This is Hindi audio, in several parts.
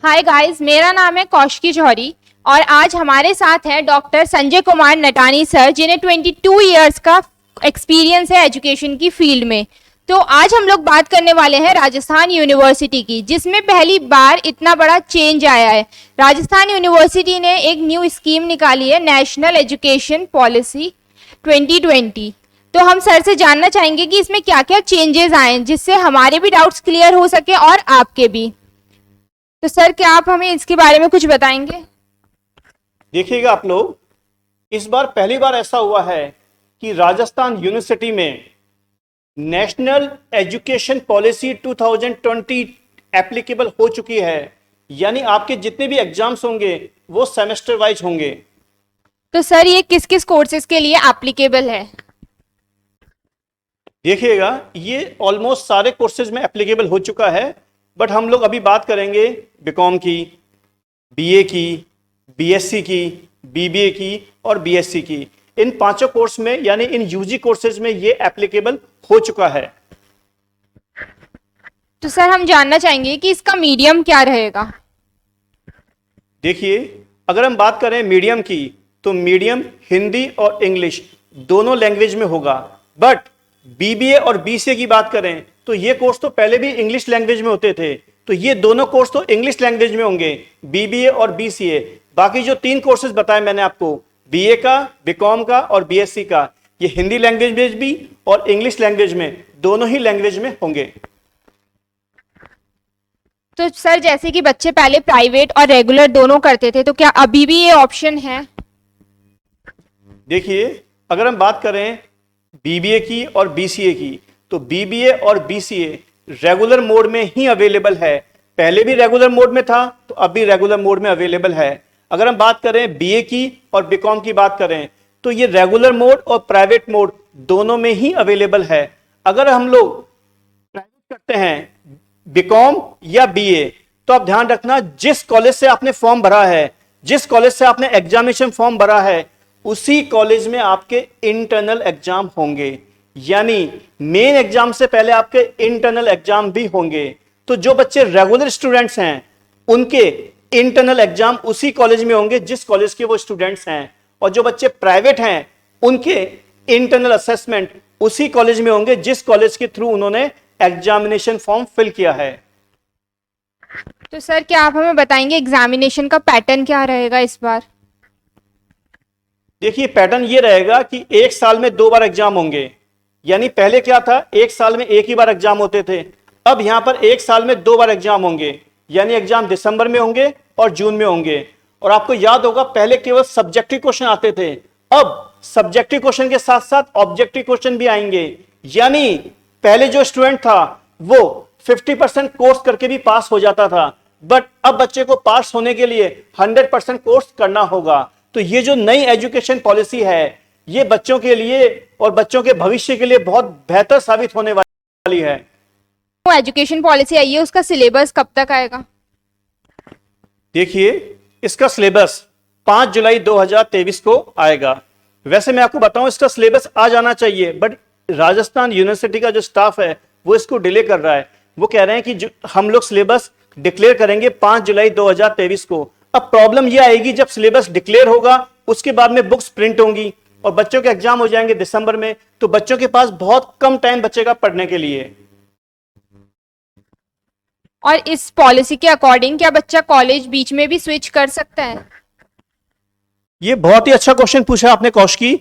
हाय गाइस, मेरा नाम है कौशिकी जौहरी और आज हमारे साथ हैं डॉक्टर संजय कुमार नटानी सर, जिन्हें 22 इयर्स का एक्सपीरियंस है एजुकेशन की फील्ड में। तो आज हम लोग बात करने वाले हैं राजस्थान यूनिवर्सिटी की, जिसमें पहली बार इतना बड़ा चेंज आया है। राजस्थान यूनिवर्सिटी ने एक न्यू स्कीम निकाली है, नेशनल एजुकेशन पॉलिसी 2020। तो हम सर से जानना चाहेंगे कि इसमें क्या क्या चेंजेस आए हैं, जिससे हमारे भी डाउट्स क्लियर हो सके और आपके भी। तो सर, क्या आप हमें इसके बारे में कुछ बताएंगे? देखिएगा आप लोग, इस बार पहली बार ऐसा हुआ है कि राजस्थान यूनिवर्सिटी में नेशनल एजुकेशन पॉलिसी 2020 एप्लीकेबल हो चुकी है। यानी आपके जितने भी एग्जाम्स होंगे वो सेमेस्टर वाइज होंगे। तो सर, ये किस किस कोर्सेज के लिए एप्लीकेबल है? देखिएगा, ये ऑलमोस्ट सारे कोर्सेज में एप्लीकेबल हो चुका है, बट हम लोग अभी बात करेंगे बीकॉम की, बीए की, बीएससी की, बीबीए की और बीएससी की। इन पांचों कोर्स में यानी इन यूजी कोर्सेज में ये एप्लीकेबल हो चुका है। तो सर, हम जानना चाहेंगे कि इसका मीडियम क्या रहेगा? देखिए, अगर हम बात करें मीडियम की, तो मीडियम हिंदी और इंग्लिश दोनों लैंग्वेज में होगा। बट बीबीए और बीसीए की बात करें तो ये कोर्स तो पहले भी इंग्लिश लैंग्वेज में होते थे, तो ये दोनों कोर्स तो इंग्लिश लैंग्वेज में होंगे, बीबीए और बीसीए। बाकी जो तीन कोर्सेज बताए मैंने आपको, बीए का, बीकॉम का और बीएससी का, ये हिंदी लैंग्वेज में भी और इंग्लिश लैंग्वेज में, दोनों ही लैंग्वेज में होंगे। तो सर, जैसे कि बच्चे पहले प्राइवेट और रेगुलर दोनों करते थे, तो क्या अभी भी ये ऑप्शन है? देखिए, अगर हम बात करें बीबीए की और बीसीए की, तो बीबीए और बीसीए रेगुलर मोड में ही अवेलेबल है। पहले भी रेगुलर मोड में था, तो अब भी रेगुलर मोड में अवेलेबल है। अगर हम बात करें बीए की और बीकॉम की बात करें, तो ये रेगुलर मोड और प्राइवेट मोड दोनों में ही अवेलेबल है। अगर हम लोग प्राइवेट करते हैं बीकॉम या बीए, तो आप ध्यान रखना, जिस कॉलेज से आपने फॉर्म भरा है, जिस कॉलेज से आपने एग्जामिनेशन फॉर्म भरा है, उसी कॉलेज में आपके इंटरनल एग्जाम होंगे। यानी मेन एग्जाम से पहले आपके इंटरनल एग्जाम भी होंगे। तो जो बच्चे रेगुलर स्टूडेंट्स हैं, उनके इंटरनल एग्जाम उसी कॉलेज में होंगे जिस कॉलेज के वो स्टूडेंट्स हैं, और जो बच्चे प्राइवेट हैं, उनके इंटरनल असेसमेंट उसी कॉलेज में होंगे जिस कॉलेज के थ्रू उन्होंने एग्जामिनेशन फॉर्म फिल किया है। तो सर, क्या आप हमें बताएंगे एग्जामिनेशन का पैटर्न क्या रहेगा इस बार? देखिए, पैटर्न ये रहेगा कि एक साल में 2 बार एग्जाम होंगे। यानी पहले क्या था, एक साल में एक ही बार एग्जाम होते थे, अब यहां पर एक साल में 2 बार एग्जाम होंगे। यानी एग्जाम दिसंबर में होंगे और जून में होंगे। और आपको याद होगा, पहले केवल सब्जेक्टिव क्वेश्चन आते थे, अब सब्जेक्टिव क्वेश्चन के साथ साथ ऑब्जेक्टिव क्वेश्चन भी आएंगे। यानी पहले जो स्टूडेंट था वो 50% कोर्स करके भी पास हो जाता था, बट अब बच्चे को पास होने के लिए 100% कोर्स करना होगा। तो ये जो नई एजुकेशन पॉलिसी है, ये बच्चों के लिए और बच्चों के भविष्य के लिए बहुत बेहतर साबित होने वाली है। वो एजुकेशन पॉलिसी आई है, उसका सिलेबस कब तक आएगा? देखिए, इसका सिलेबस 5 जुलाई 2023 को आएगा। वैसे मैं आपको बताऊं, इसका सिलेबस आ जाना चाहिए, बट राजस्थान यूनिवर्सिटी का जो स्टाफ है वो इसको डिले कर रहा है। वो कह रहे हैं कि हम लोग सिलेबस डिक्लेयर करेंगे 5 जुलाई 2023 को। अब प्रॉब्लम ये आएगी, जब सिलेबस डिक्लेयर होगा उसके बाद में बुक्स प्रिंट होंगी और बच्चों के एग्जाम हो जाएंगे दिसंबर में, तो बच्चों के पास बहुत कम टाइम बचेगा पढ़ने के लिए। और इस पॉलिसी के अकॉर्डिंग क्या बच्चा कॉलेज बीच में भी स्विच कर सकता है? ये बहुत ही अच्छा क्वेश्चन पूछा आपने कौशिकी।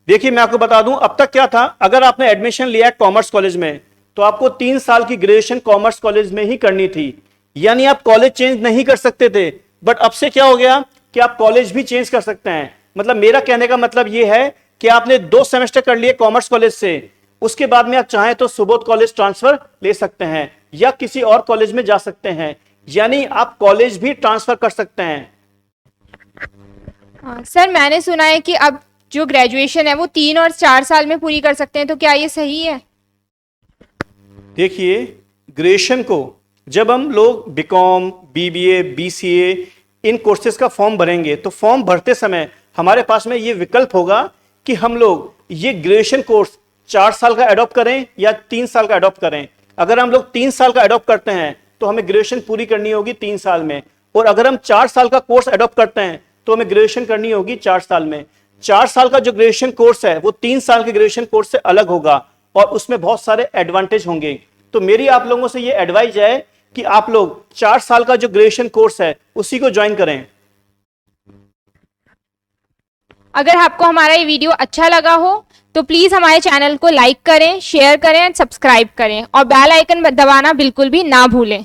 देखिए, मैं आपको बता दूं, अब तक क्या था, अगर आपने एडमिशन लिया है कॉमर्स कॉलेज में, तो आपको 3 साल की ग्रेजुएशन कॉमर्स कॉलेज में ही करनी थी। यानी आप कॉलेज चेंज नहीं कर सकते थे। बट अब से क्या हो गया कि आप कॉलेज भी चेंज कर सकते हैं। मतलब मेरा कहने का मतलब यह है कि आपने 2 सेमेस्टर कर लिए कॉमर्स कॉलेज से, उसके बाद में आप चाहें तो सुबोध कॉलेज ट्रांसफर ले सकते हैं या किसी और कॉलेज में जा सकते हैं। यानी आप कॉलेज भी ट्रांसफर कर सकते हैं। सर, मैंने सुना है कि अब जो ग्रेजुएशन है वो 3 और 4 साल में पूरी कर सकते हैं, तो क्या ये सही है? देखिए, ग्रेजुएशन को जब हम लोग बीकॉम, बीबीए, बीसीए इन कोर्सेज का फॉर्म भरेंगे, तो फॉर्म भरते समय हमारे पास में ये विकल्प होगा कि हम लोग ये ग्रेजुएशन कोर्स 4 साल का अडॉप्ट करें या 3 साल का अडॉप्ट करें। अगर हम लोग 3 साल का अडॉप्ट करते हैं तो हमें ग्रेजुएशन पूरी करनी होगी 3 साल में, और अगर हम 4 साल का कोर्स अडॉप्ट करते हैं तो हमें ग्रेजुएशन करनी होगी 4 साल में। 4 साल का जो ग्रेजुएशन कोर्स है वो 3 साल के ग्रेजुएशन कोर्स से अलग होगा और उसमें बहुत सारे एडवांटेज होंगे। तो मेरी आप लोगों से ये एडवाइस है कि आप लोग 4 साल का जो ग्रेजुएशन कोर्स है उसी को ज्वाइन करें। अगर आपको हमारा ये वीडियो अच्छा लगा हो तो प्लीज हमारे चैनल को लाइक करें, शेयर करें, सब्सक्राइब करें और बेल आइकन दबाना बिल्कुल भी ना भूलें।